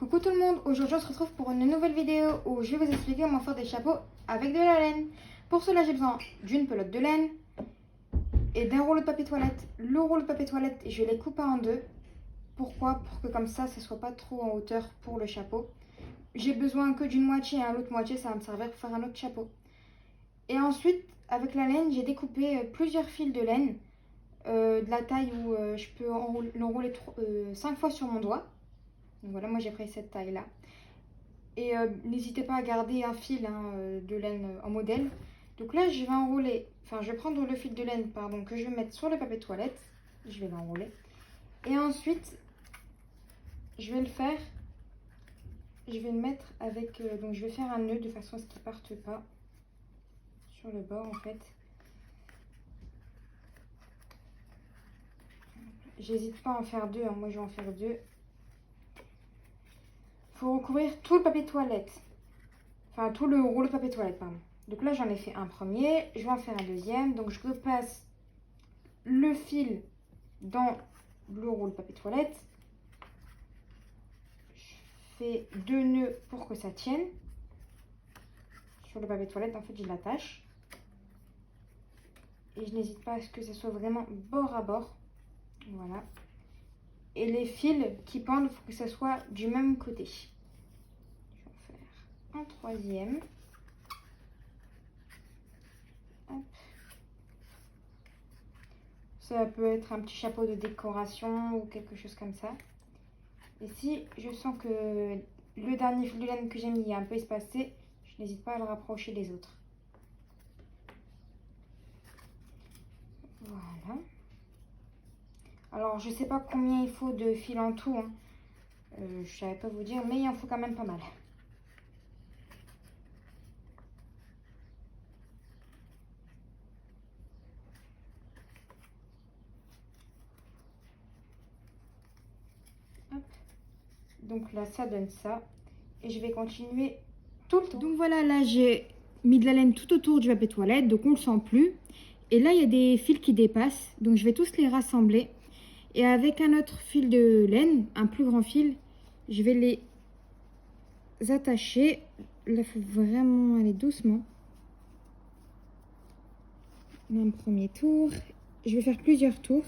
Coucou tout le monde, aujourd'hui on se retrouve pour une nouvelle vidéo où je vais vous expliquer comment faire des chapeaux avec de la laine. Pour cela j'ai besoin d'une pelote de laine et d'un rouleau de papier toilette. Le rouleau de papier toilette je l'ai coupé en deux. Pourquoi? Pour que comme ça ne soit pas trop en hauteur pour le chapeau. J'ai besoin que d'une moitié et l'autre moitié ça va me servir pour faire un autre chapeau. Et ensuite avec la laine j'ai découpé plusieurs fils de laine de la taille où je peux l'enrouler 5 fois sur mon doigt. Donc voilà, moi j'ai pris cette taille là. Et n'hésitez pas à garder un fil de laine en modèle. Donc là je vais enrouler, enfin je vais prendre le fil de laine pardon, que je vais mettre sur le papier de toilette. Je vais l'enrouler. Et ensuite je vais le mettre avec, donc je vais faire un nœud de façon à ce qu'il ne parte pas sur le bord en fait. J'hésite pas à en faire deux, moi je vais en faire deux. Il faut recouvrir tout le papier de toilette. Enfin, tout le rouleau de papier toilette, pardon. Donc là, j'en ai fait un premier. Je vais en faire un deuxième. Donc, je repasse le fil dans le rouleau de papier toilette. Je fais deux nœuds pour que ça tienne. Sur le papier toilette, en fait, je l'attache. Et je n'hésite pas à ce que ça soit vraiment bord à bord. Voilà. Et les fils qui pendent, il faut que ça soit du même côté. Je vais en faire un troisième. Hop. Ça peut être un petit chapeau de décoration ou quelque chose comme ça. Et si je sens que le dernier fil de laine que j'ai mis est un peu espacé, je n'hésite pas à le rapprocher des autres. Voilà. Alors, je ne sais pas combien il faut de fil en tout. Je ne savais pas vous dire, mais il en faut quand même pas mal. Hop. Donc là, ça donne ça. Et je vais continuer tout le temps. Donc voilà, là, j'ai mis de la laine tout autour du papier toilette, donc on ne le sent plus. Et là, il y a des fils qui dépassent, donc je vais tous les rassembler. Et avec un autre fil de laine, un plus grand fil, je vais les attacher. Là, il faut vraiment aller doucement. Un premier tour. Je vais faire plusieurs tours.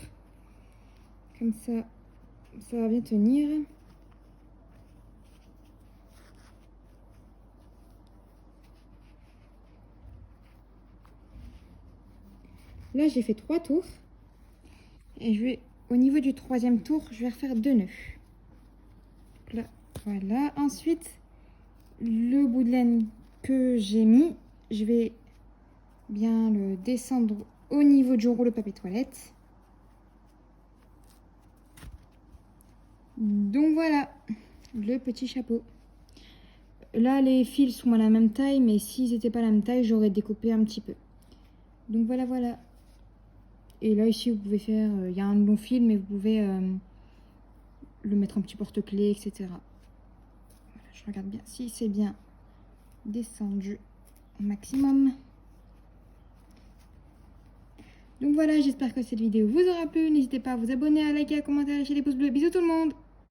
Comme ça, ça va bien tenir. Là, j'ai fait 3 tours. Et je vais, au niveau du troisième tour, je vais refaire 2 nœuds. Là, voilà. Ensuite, le bout de laine que j'ai mis, je vais bien le descendre au niveau du rouleau de papier toilette. Donc voilà, le petit chapeau. Là, les fils sont à la même taille, mais s'ils n'étaient pas à la même taille, j'aurais découpé un petit peu. Donc voilà, voilà. Et là, ici, vous pouvez faire... Il y a un long fil, mais vous pouvez le mettre en petit porte-clés, etc. Voilà, je regarde bien si c'est bien descendu au maximum. Donc voilà, j'espère que cette vidéo vous aura plu. N'hésitez pas à vous abonner, à liker, à commenter, à lâcher des pouces bleus. Bisous tout le monde!